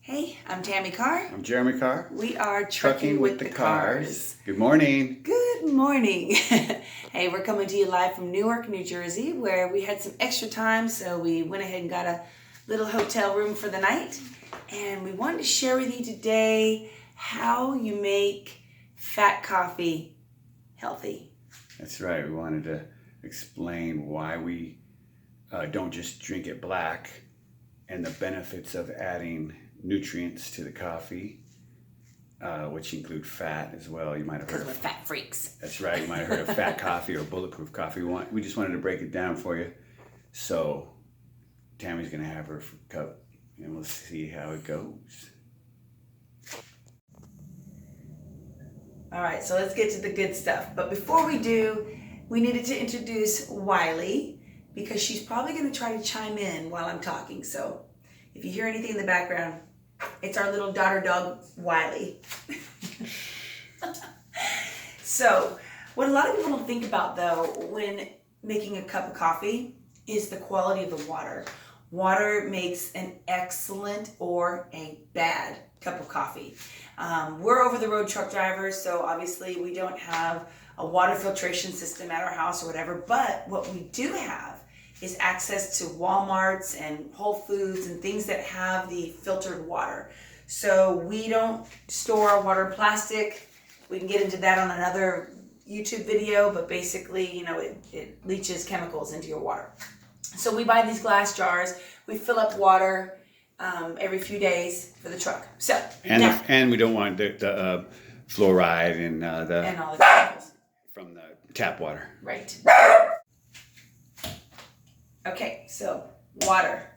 Hey, I'm Tammy Carr. I'm Jeremy Carr. We are Trucking with the Cars. Good morning. Good morning. Hey, we're coming to you live from Newark, New Jersey, where we had some extra time, so we went ahead and got a little hotel room for the night. And we wanted to share with you today how you make fat coffee healthy. That's right. We wanted to explain why we don't just drink it black and the benefits of adding nutrients to the coffee, which include fat as well. You might have heard Because we're fat freaks. That's right. You might have heard of fat coffee or bulletproof coffee. We just wanted to break it down for you. So Tammy's going to have her cup and we'll see how it goes. All right, so let's get to the good stuff. But before we do, we needed to introduce Wiley because she's probably going to try to chime in while I'm talking. So if you hear anything in the background, it's our little daughter dog, Wiley. So what a lot of people don't think about, though, when making a cup of coffee is the quality of the water. Water makes an excellent or a bad cup of coffee. We're over-the-road truck drivers, so obviously we don't have a water filtration system at our house or whatever, but what we do have is access to Walmarts and Whole Foods and things that have the filtered water. So we don't store our water in plastic. We can get into that on another YouTube video, but basically, you know, it leaches chemicals into your water. So we buy these glass jars. We fill up water every few days for the truck. So and we don't want the fluoride and all the chemicals from the tap water. Right. Okay, so water,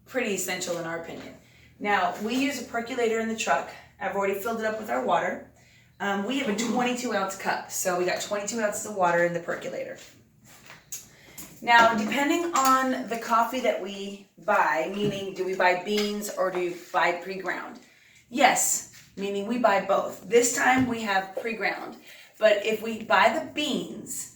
pretty essential in our opinion. Now, we use a percolator in the truck. I've already filled it up with our water. We have a 22-ounce cup, so we got 22 ounces of water in the percolator. Now, depending on the coffee that we buy, meaning do we buy beans or do we buy pre-ground? Yes, meaning we buy both. This time we have pre-ground, but if we buy the beans,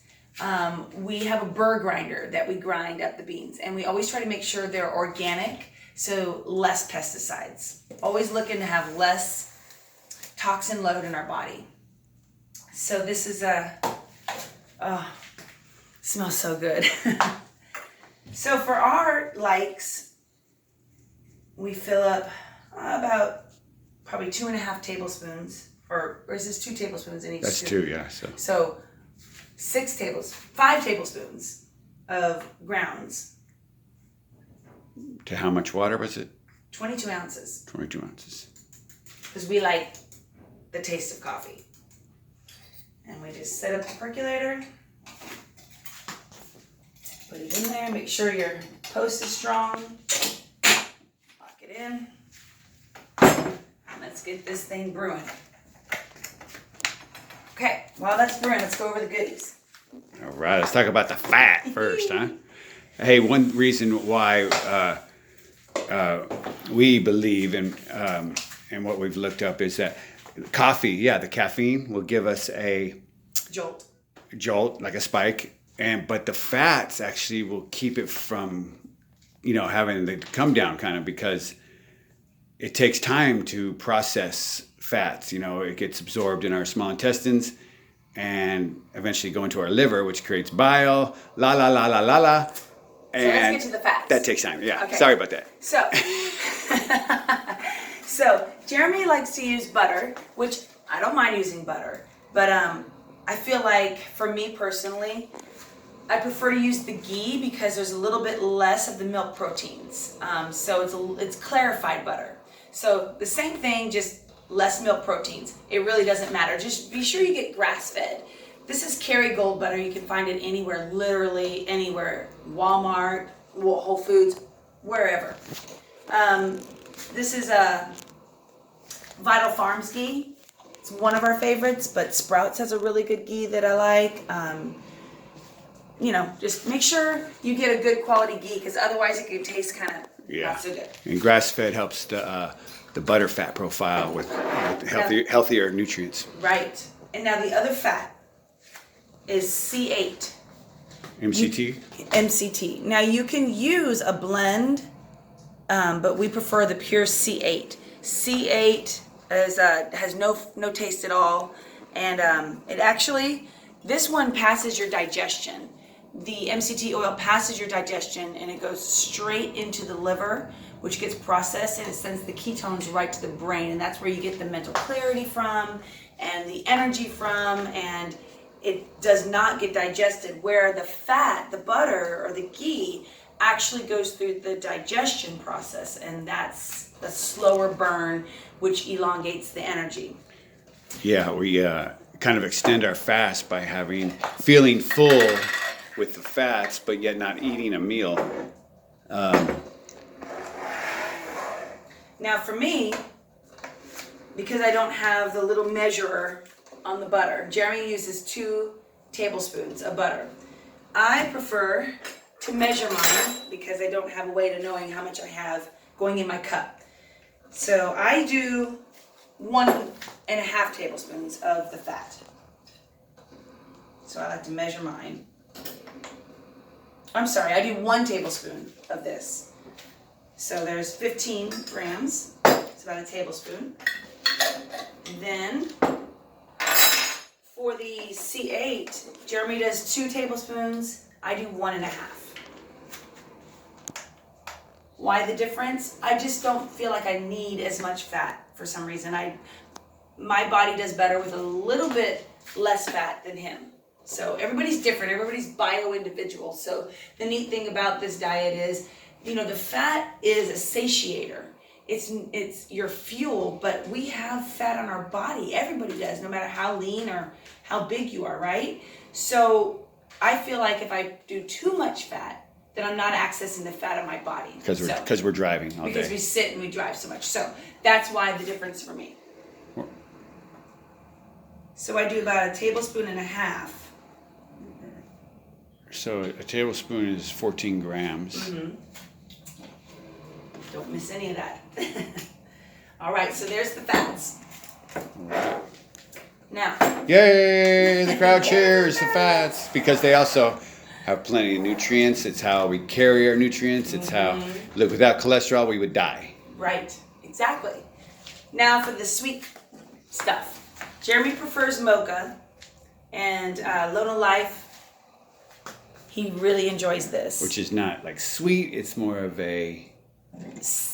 we have a burr grinder that we grind up the beans, and we always try to make sure they're organic, so less pesticides. Always looking to have less toxin load in our body. So this is smells so good. So for our likes, we fill up about probably 2.5 tablespoons, or is this 2 tablespoons in each? That's two, yeah. So 5 tablespoons of grounds. To how much water was it? 22 ounces. 22 ounces. Because we like the taste of coffee. And we just set up the percolator. Put it in there. Make sure your post is strong. Lock it in. And let's get this thing brewing. Okay, while that's brewing, let's go over the goodies. All right, let's talk about the fat first, huh? Hey, one reason why we believe in and what we've looked up is that coffee, the caffeine will give us a jolt, like a spike, but the fats actually will keep it from, having the come down kind of, because it takes time to process fats. It gets absorbed in our small intestines and eventually go into our liver, which creates bile, la. And so let's get to the fats. That takes time, yeah. Okay. Sorry about that. So Jeremy likes to use butter, which I don't mind using butter, but I feel like for me personally, I prefer to use the ghee because there's a little bit less of the milk proteins. So it's clarified butter. So the same thing, just less milk proteins. It really doesn't matter. Just be sure you get grass-fed. This is Kerrygold butter. You can find it anywhere, literally anywhere. Walmart, Whole Foods, wherever. This is a Vital Farms ghee. It's one of our favorites, but Sprouts has a really good ghee that I like. Just make sure you get a good quality ghee, because otherwise it can taste kind of not so good. And grass-fed helps the butter fat profile with healthier nutrients. Right. And now the other fat is C8. MCT? MCT. Now you can use a blend but we prefer the pure C8. C8 has no taste at all, and it actually, this one passes your digestion. The MCT oil passes your digestion and it goes straight into the liver, which gets processed, and it sends the ketones right to the brain, and that's where you get the mental clarity from and the energy from, and it does not get digested, where the fat, the butter or the ghee actually goes through the digestion process, and that's a slower burn, which elongates the energy. Yeah, we kind of extend our fast by feeling full with the fats, but yet not eating a meal. Now for me, because I don't have the little measurer on the butter, Jeremy uses 2 tablespoons of butter. I prefer to measure mine because I don't have a way to knowing how much I have going in my cup. So I do 1.5 tablespoons of the fat. So I like to measure mine. I'm sorry, I do 1 tablespoon of this. So there's 15 grams. It's about a tablespoon. Then for the C8, Jeremy does 2 tablespoons. I do 1.5. Why the difference? I just don't feel like I need as much fat for some reason. My body does better with a little bit less fat than him. So everybody's different. Everybody's bio-individual. So the neat thing about this diet is, the fat is a satiator. It's your fuel, but we have fat on our body. Everybody does, no matter how lean or how big you are, right? So I feel like if I do too much fat, then I'm not accessing the fat in my body. Because we're driving all day. Because we sit and we drive so much. So that's why the difference for me. So I do about 1.5 tablespoons. So a tablespoon is 14 grams. Mm-hmm. Don't miss any of that. All right, so there's the fats. Now. Yay, the crowd cheers, the fats, because they also have plenty of nutrients. It's how we carry our nutrients. It's how, look, without cholesterol, we would die. Right, exactly. Now for the sweet stuff. Jeremy prefers mocha, and Lona Life, he really enjoys this. Which is not like sweet, it's more of a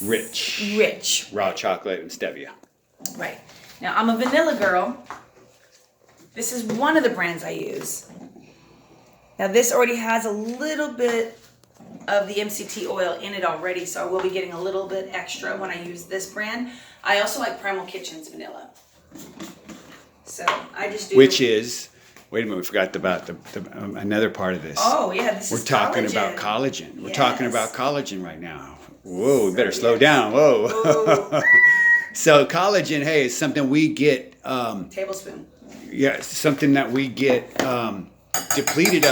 rich. Raw chocolate and stevia. Right. Now I'm a vanilla girl. This is one of the brands I use. Now this already has a little bit of the MCT oil in it already, so I will be getting a little bit extra when I use this brand. I also like Primal Kitchen's vanilla. So I just do. Which is, wait a minute, we forgot about the another part of this. Oh yeah, this is talking collagen. about collagen. We're Yes. talking about collagen right now. Whoa, we better slow down. Whoa. Whoa. So collagen, hey, is something we get. Tablespoon. Yeah, something that we get depleted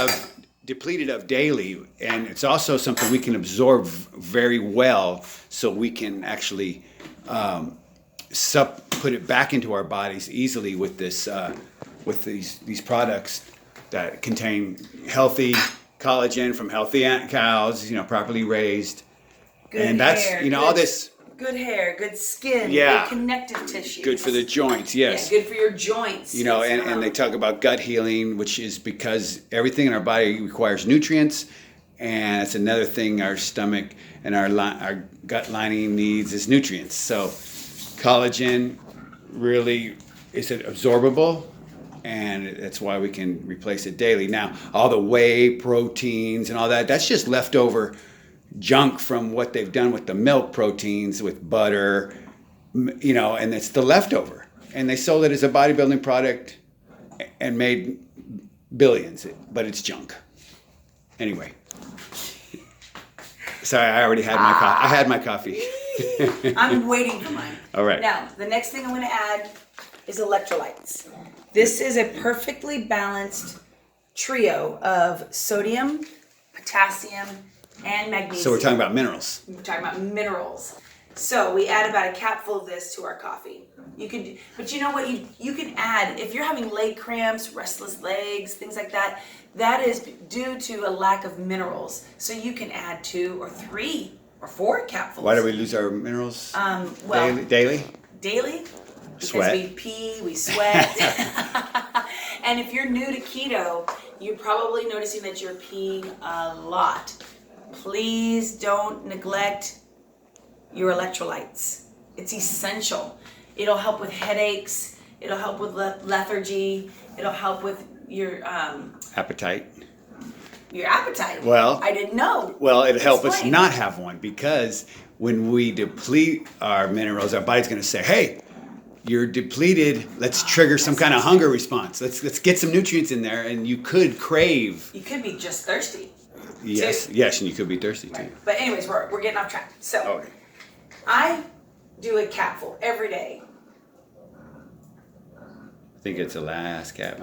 of daily, and it's also something we can absorb very well, so we can actually put it back into our bodies easily with this with these products that contain healthy collagen from healthy cows, properly raised. Good and that's hair, all this. Good hair, good skin, Yeah. good connective tissue. Good for the joints, yes. Yeah, good for your joints. And they talk about gut healing, which is because everything in our body requires nutrients, and it's another thing our stomach and our gut lining needs is nutrients. So collagen really is absorbable, and that's why we can replace it daily. Now, all the whey proteins and all that's just leftover junk from what they've done with the milk proteins, with butter, and it's the leftover. And they sold it as a bodybuilding product and made billions, but it's junk. Anyway. Sorry, I already had my coffee. I had my coffee. I'm waiting for mine. All right. Now, the next thing I'm going to add is electrolytes. This is a perfectly balanced trio of sodium, potassium, and magnesium. So we're talking about minerals. We're talking about minerals. So we add about a capful of this to our coffee. But you know what? You can add, if you're having leg cramps, restless legs, things like that, that is due to a lack of minerals. So you can add 2 or 3 or 4 capfuls. Why do we lose our minerals Well, daily? Daily? Because Sweat. we pee, we sweat. And if you're new to keto, you're probably noticing that you're peeing a lot. Please don't neglect your electrolytes. It's essential. It'll help with headaches. It'll help with lethargy. It'll help with your Appetite. Your appetite. Well, I didn't know. Well, it'll help us Explain. not have one, because when we deplete our minerals, our body's going to say, "Hey, you're depleted. Let's trigger some kind of hunger response. Let's get some nutrients in there," and you could crave. You could be just thirsty. Yes, too. yes, and you could be thirsty too. But anyways, we're getting off track. So Okay. I do a capful every day. I think it's the last cap.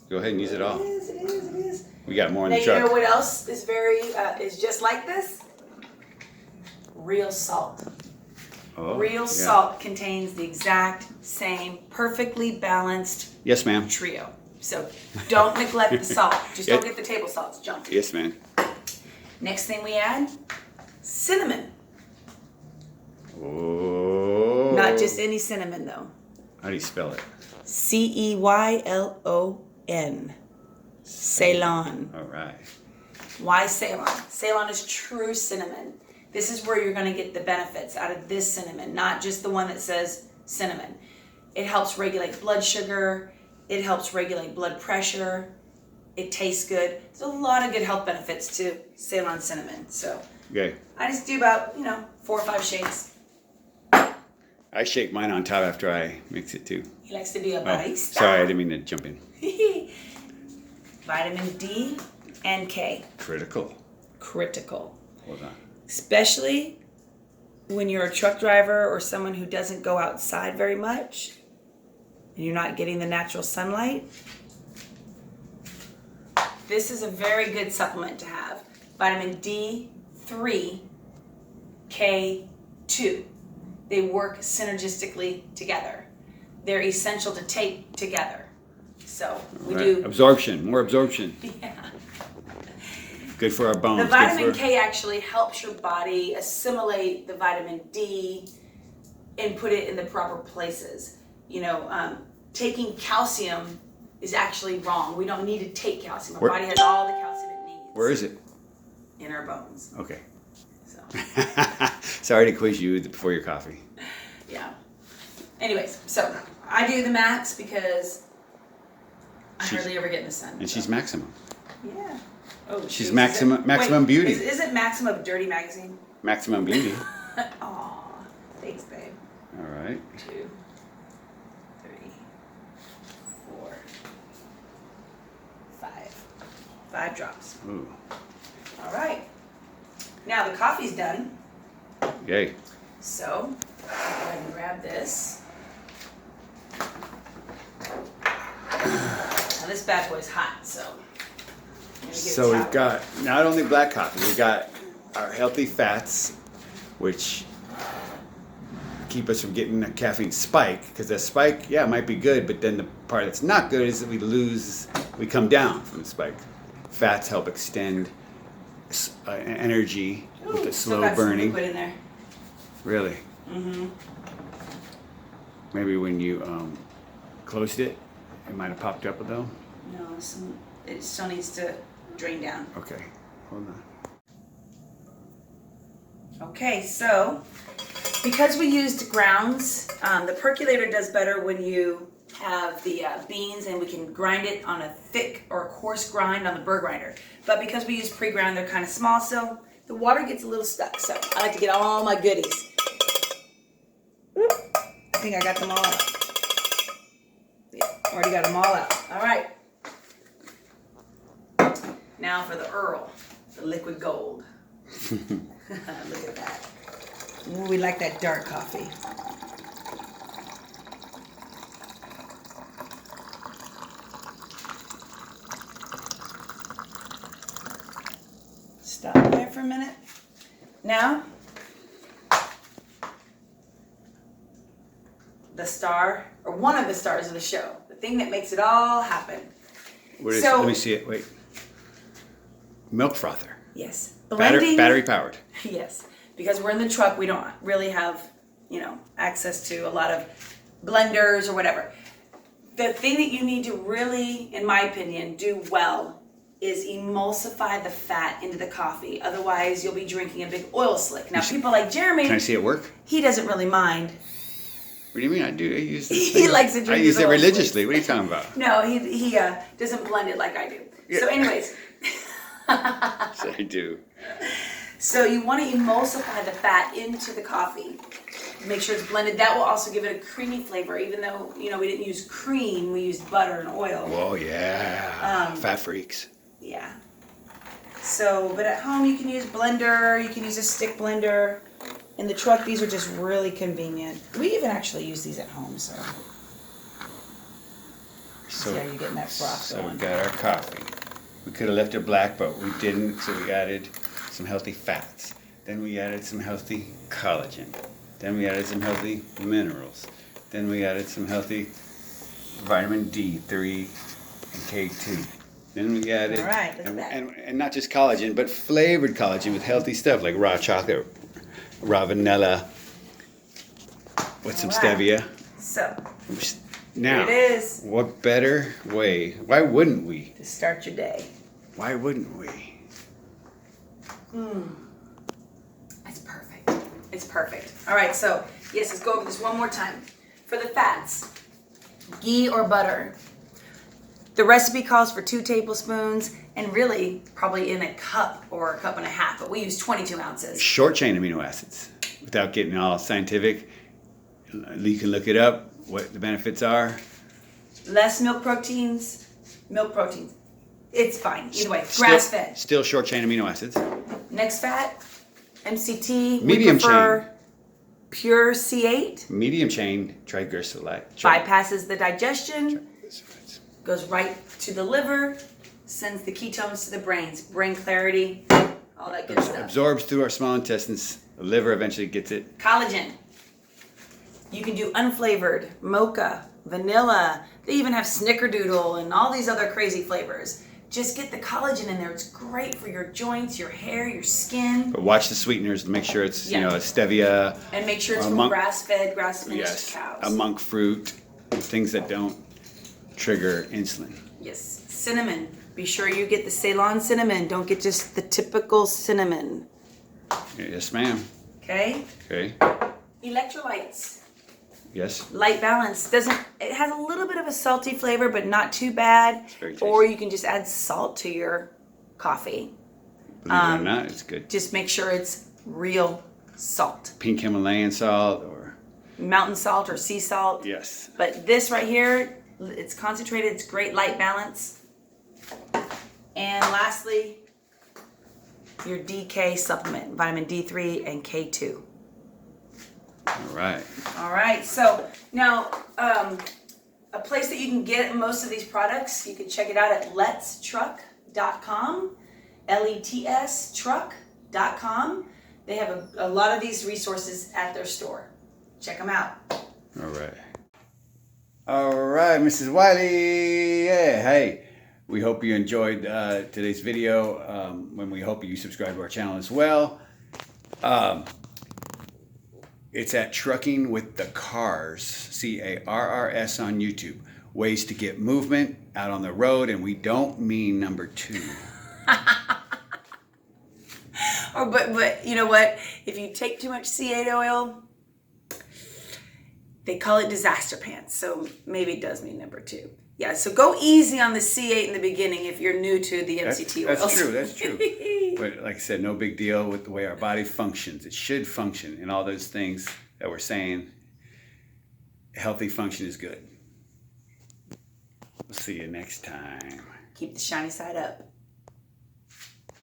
Go ahead and use it all. It is. We got more in Now the you know truck. what else is is just like this? Real salt. Oh, Real yeah. salt contains the exact same perfectly balanced Yes, ma'am. trio. So don't neglect the salt. Just Yeah. don't get the table salt. It's junk. Yes, ma'am. Next thing we add, cinnamon. Oh. Not just any cinnamon though. How do you spell it? Ceylon. Ceylon. All right. Why Ceylon? Ceylon is true cinnamon. This is where you're going to get the benefits out of this cinnamon, not just the one that says cinnamon. It helps regulate blood sugar. It helps regulate blood pressure. It tastes good. There's a lot of good health benefits to Ceylon cinnamon. So Okay. I just do about, 4 or 5 shakes. I shake mine on top after I mix it too. He likes to be a Oh, barista. sorry, I didn't mean to jump in. Vitamin D and K. Critical. Critical. Hold on. Especially when you're a truck driver or someone who doesn't go outside very much and you're not getting the natural sunlight. This is a very good supplement to have. Vitamin D3, K2. They work synergistically together. They're essential to take together. So we Right. do. Absorption. More absorption. Yeah. Good for our bones. The good vitamin for- K actually helps your body assimilate the vitamin D and put it in the proper places. Taking calcium is actually wrong. We don't need to take calcium. Our body has all the calcium it needs. Where is it? In our bones. Okay. So, Sorry to quiz you before your coffee. yeah. Anyways, so I do the max because I hardly ever get in the sun. And so. she's maximum. Yeah. Oh, She's geez. maximum beauty. Is it Maximum Dirty Magazine? Maximum beauty. Aw, thanks, babe. All right. 2, 3, 4, 5. 5 drops. Ooh. All right. Now the coffee's done. Yay. So, I'll go ahead and grab this. Now this bad boy's hot, so. I'm gonna get So a we've towel. got not only black coffee, we've got our healthy fats, which keep us from getting a caffeine spike. Because that spike, yeah, might be good, but then the part that's not good is that we come down from the spike. Fats help extend energy with the Still slow got some burning. liquid in there. Really? Mm-hmm. Maybe when you closed it, it might have popped up though. No, it still needs to drain down. Okay, hold on. Okay, so because we used grounds, the percolator does better when you have the beans and we can grind it on a thick or a coarse grind on the burr grinder. But because we use pre-ground, they're kind of small, so the water gets a little stuck. So I like to get all my goodies. Whoop. I think I got them all out. Yeah, already got them all out. All right. Now for the Earl, the liquid gold. Look at that. Ooh, we like that dark coffee. Stop there for a minute. Now, the star, or one of the stars of the show, the thing that makes it all happen. What is So- it? Let me see it. Wait. Milk frother. Yes. Blending. Battery powered. Yes. because we're in the truck, we don't really have, access to a lot of blenders or whatever. The thing that you need to really, in my opinion, do well is emulsify the fat into the coffee. Otherwise, you'll be drinking a big oil slick. Now, people like Jeremy... Can I see it work? He doesn't really mind. What do you mean? I use this He likes to drink I use it oil religiously. slicks. What are you talking about? No, he doesn't blend it like I do. Yeah. So anyways... So I do. So you want to emulsify the fat into the coffee. Make sure it's blended. That will also give it a creamy flavor. Even though, we didn't use cream, we used butter and oil. Oh, yeah. Fat freaks. Yeah. So, but at home you can use blender, you can use a stick blender. In the truck, these are just really convenient. We even actually use these at home, so. See how you're getting that froth So going. we got our coffee. We could have left it black, but we didn't, so we added some healthy fats. Then we added some healthy collagen. Then we added some healthy minerals. Then we added some healthy vitamin D3 and K2. Then we added, all right, look at that. And not just collagen, but flavored collagen with healthy stuff like raw chocolate, raw vanilla, with some All right. stevia. So, Now, here it is. What better way? Why wouldn't we? To start your day. Why wouldn't we? It's perfect. It's perfect. All right, so yes, let's go over this one more time. For the fats, ghee or butter. The recipe calls for 2 tablespoons and really probably in a cup or a cup and a half, but we use 22 ounces. Short chain amino acids. Without getting all scientific, you can look it up, what the benefits are. Less milk proteins. It's fine. Either way, grass-fed. Still short chain amino acids. Next fat, MCT. Medium we prefer pure C8. Medium chain triglyceride. Bypasses the digestion. Goes right to the liver, sends the ketones to the brain clarity, all that good stuff. Absorbs through our small intestines. The liver eventually gets it. Collagen. You can do unflavored, mocha, vanilla. They even have snickerdoodle and all these other crazy flavors. Just get the collagen in there. It's great for your joints, your hair, your skin. But watch the sweeteners to make sure it's, Yeah. Stevia. And make sure it's from grass-fed, grass-finished Yes. cows. A monk fruit. Things that don't trigger insulin. Yes. Cinnamon. Be sure you get the Ceylon cinnamon. Don't get just the typical cinnamon. Yes, ma'am. Okay? Okay. Electrolytes. Yes. Light balance. It has a little bit of a salty flavor, but not too bad. It's very tasty. Or you can just add salt to your coffee. Believe it or not, it's good. Just make sure it's real salt. Pink Himalayan salt or... Mountain salt or sea salt. Yes. But this right here, it's concentrated. It's great light balance. And lastly, your DK supplement, vitamin D3 and K2. All right. All right, so now a place that you can get most of these products, you can check it out at letstruck.com, LETS truck.com. They have a lot of these resources at their store. Check them out. All right. All right, Mrs. Wiley. Yeah, hey. We hope you enjoyed today's video. And we hope you subscribe to our channel as well. It's at Trucking with the Cars, CARRS on YouTube. Ways to get movement out on the road, and we don't mean number 2. But you know what? If you take too much C8 oil, they call it disaster pants. So maybe it does mean number 2. Yeah, so go easy on the C8 in the beginning if you're new to the MCT oils. That's true. But like I said, no big deal with the way our body functions. It should function in all those things that we're saying. Healthy function is good. We'll see you next time. Keep the shiny side up.